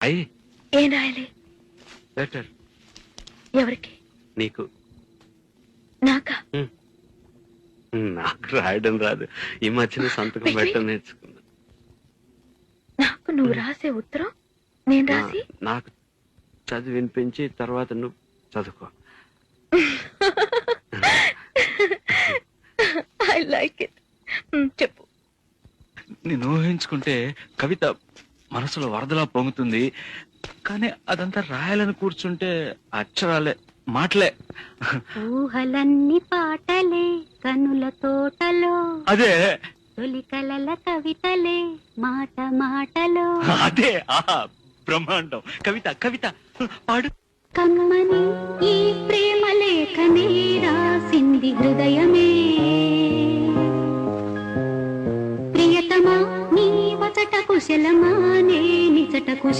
అయ్యి ఏం రాయాలి? లెటర్ ఎవరికి? నీకు. నాకా? నాకు రాయడం రాదు. ఈ మధ్యన సంతకం పెట్టడం నేర్చుకున్నా. నాకు నువ్వు రాసే ఉత్తరం నేను రాసి నాకు చదివి వినిపించి తర్వాత నువ్వు చదువుకో. I like it. చెప్పు. నేను ఊహించుకుంటే కవిత మనసులో వరదలా పొంగుతుంది, కానీ అదంతా రాయాలని కూర్చుంటే అక్షరాలే, మాటలే. ఊహలన్నీ పాటలే కనుల తోటలో, అదే తొలి కలల కవితలే మాట మాటలో. అదే బ్రహ్మాండం. కవిత కవిత పాడు. కమ్మని ఈ ప్రేమ లేఖనే రాసింది హృదయమే, ప్రియతమా నీ వచట కుశలమా నే నిచట కుశ